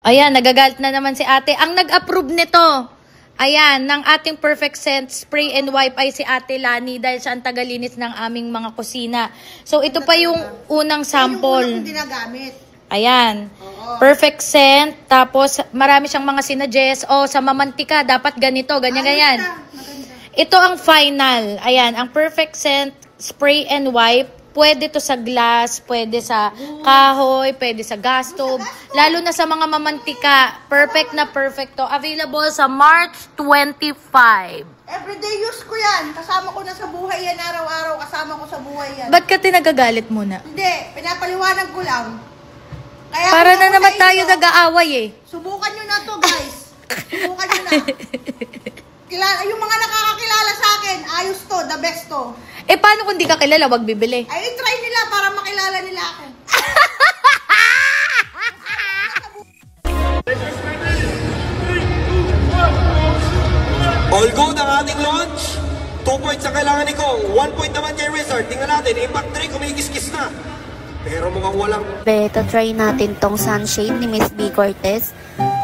Ayan, nagagalit na naman si ate. Ang nag-approve nito, ayan, ng ating Perfect Scent Spray and Wipe ay si Ate Lani dahil siya ang tagalinis ng aming mga kusina. So, ito pa yung unang sample. Yung ginagamit. Ayan. Perfect Scent. Tapos, marami siyang mga sinadjust. O, sa mamantika, dapat ganito, ganyan. Ito ang final. Ayan, ang Perfect Scent Spray and Wipe. Pwede to sa glass, pwede sa kahoy, pwede sa gas stove. Lalo na sa mga mamantika. Perfect na perfect to. Available sa March 25. Everyday use ko yan. Kasama ko na sa buhay yan. Araw-araw kasama ko sa buhay yan. Ba't ka tinagagalit muna? Hindi. Pinapaliwanag ko lang. Kaya para na naman tayo nag-aaway eh. Subukan nyo na to, guys. Subukan nyo na. Yung mga nakakakilala sa akin, ayos to, the best to. Eh, paano kung di ka kilala, wag bibili? Ay, try nila para makilala nila ako. All good ang ating launch. 2 points ang kailangan ni Kong. 1 point naman kay Wizard. Tingnan natin, Impact 3 kumikis-kis na. Pero mukhang walang... Beta, try natin tong sunshade ni Miss B. Cortez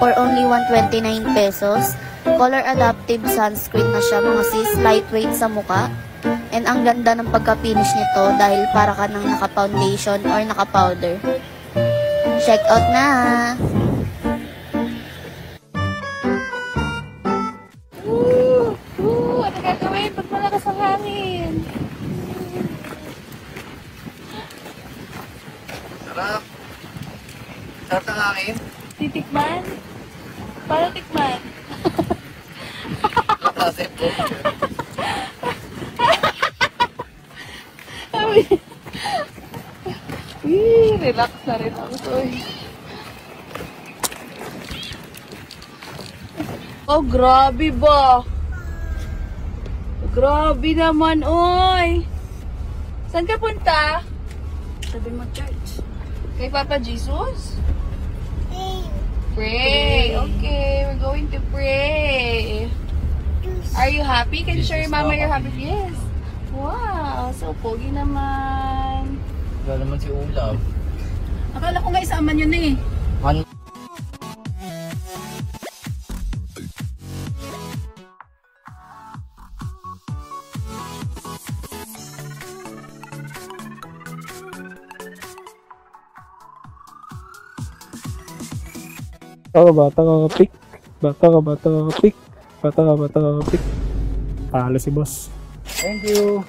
for only 129 pesos. Color adaptive sunscreen na siya mga sis, lightweight sa muka. And ang ganda ng pagka-finish nito dahil para ka nang naka-foundation or naka-powder. Check out na! Ano gagawin pag malakas ang hangin? Sarap. Sarap ang hangin. Titikman? Paano tikman? Kasi po. Relax na rin ako. Oh, grabe ba? Grabe naman, oy! Saan ka punta? Sabi mo, church. Kay Papa Jesus? Pray. Okay, we're going to pray. Are you happy? Can you show your mama you're happy? Yes. Wow, so pogi naman. Wala naman si Ulap. Akala ko nga isama nyo na eh. Bata ka kapik. Bata ka kapik. Bata ka kapik. Palo si boss. Thank you.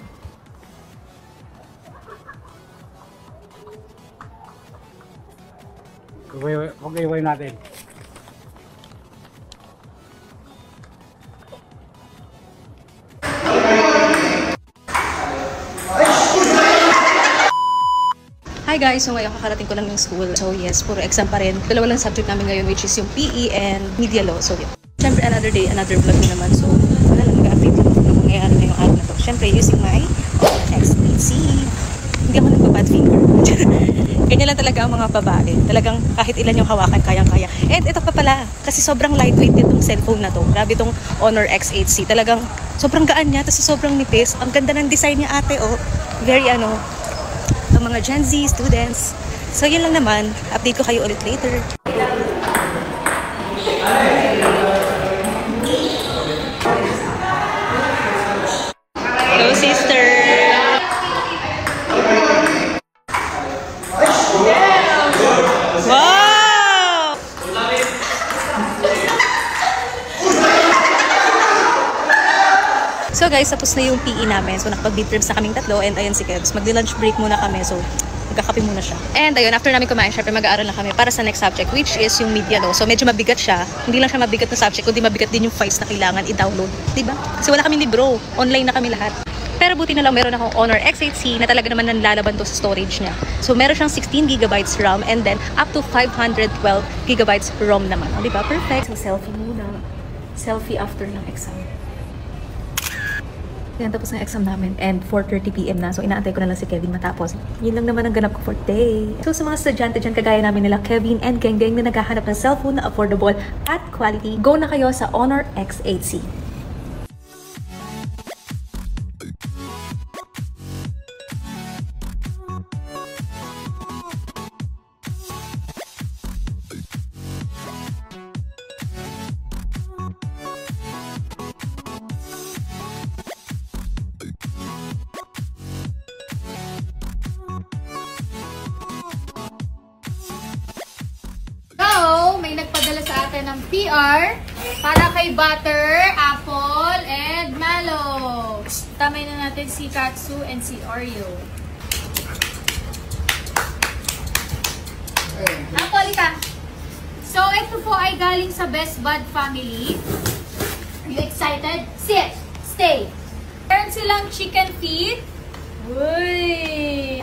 Okay natin. Hi guys! So ngayon kakarating ko lang yung school. So yes, puro exam pa rin. Dalawa lang subject namin ngayon which is yung PE and Media Law. So yun. Siyempre another day, another vlog na naman. So wala lang mag-update lang kung mangyayari na yung araw na to. Siyempre using my XPC. Hindi ako nagpa-bad finger. Ganyan lang talaga ang mga babae. Talagang kahit ilan yung hawakan, kayang-kaya. And ito pa pala, kasi sobrang lightweight nitong cellphone na to. Grabe itong Honor X8C. Talagang sobrang gaan niya, tapos sobrang nipis. Ang ganda ng design niya ate, oh. Very ang mga Gen Z students. So yun lang naman. Update ko kayo ulit later. Hello sister! Wow! So guys, tapos na yung PE namin. So nakapag-beat trips na kaming tatlo and ayun si Kebs. Magdi-lunch break muna kami. So magkakape muna siya. And ayun, after namin kumain, syempre mag-aaral na kami para sa next subject which is yung media law. So medyo mabigat siya. Hindi lang siya mabigat na subject, kundi mabigat din yung files na kailangan i-download. Diba? Kasi wala kaming libro. Online na kami lahat. Pero buti na lang meron akong Honor X8C na talaga naman nanlalaban to sa storage niya. So meron siyang 16GB RAM and then up to 512GB ROM naman. O diba? Perfect. So selfie muna. Selfie after ng exam. Yan, tapos ng exam namin and 4:30 PM na. So inaantay ko na lang si Kevin matapos. Yun lang naman ang ganap ko for today. So sa mga estudyante dyan, kagaya namin nila Kevin and Geng Geng na naghahanap ng cellphone na affordable at quality, go na kayo sa Honor X8C. nagpadala sa atin ng PR para kay Butter, Apple, and Mallow. Tamay na natin si Katsu and si Oreo. Apple ka. So, ito po ay galing sa Best Bud family. Are you excited? Sit! Stay! Meron silang chicken feet. Uy!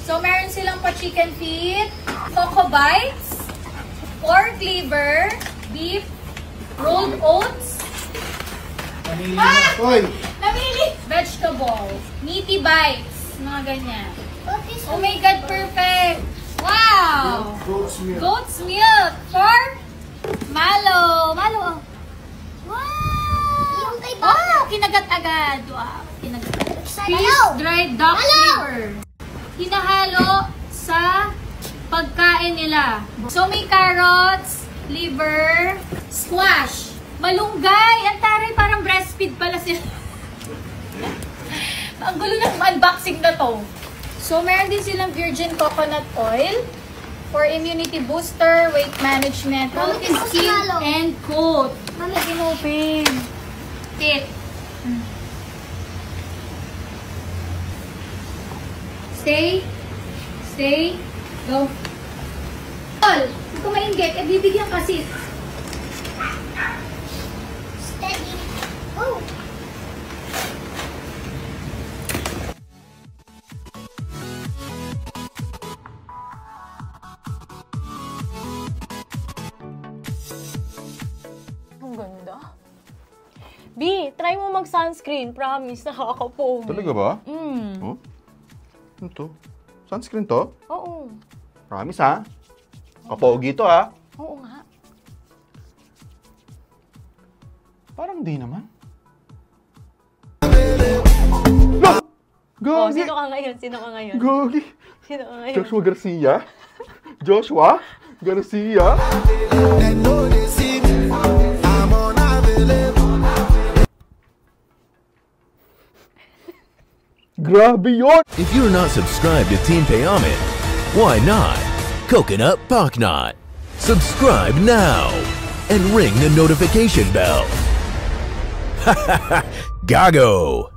So, meron silang pa chicken feet, Coco Bites, pork liver, beef, rolled oats, namili! Vegetable, meaty bites, mga ganyan. Oh my God, perfect! Wow! Goat's milk for Mallow. Mallow. Wow! Oh, kinagat agad. Wow, kinagat agad. Freeze-dried duck liver. Hinahalo sa pagkain nila. So, may carrots, liver, squash, malunggay. Ang taray, parang breastfeed pala sila. Ang gulo ng unboxing na to. So, meron din silang virgin coconut oil for immunity booster, weight management, healthy skin, and coat. Mami, open. Sit. Stay. Stay. Go. All. Huwag ka mainggit. E, bibigyan ka, sit. Steady. Oh. Ganda. B, try mo mag-sunscreen. Promise, nakakapogi. Talaga ba? Oh? Ano to? Sunscreen to? Oo. Promise ha? Kapogi to ha? Oo nga. Parang di naman. Oh, Gogi! sino ka ngayon? Sino ka ngayon? Gogi! Sino ka ngayon? Joshua Garcia? Joshua Garcia? Grabe yun! If you're not subscribed to Team Payaman, why not? Coconut Pocknot. Subscribe now and ring the notification bell. Gago!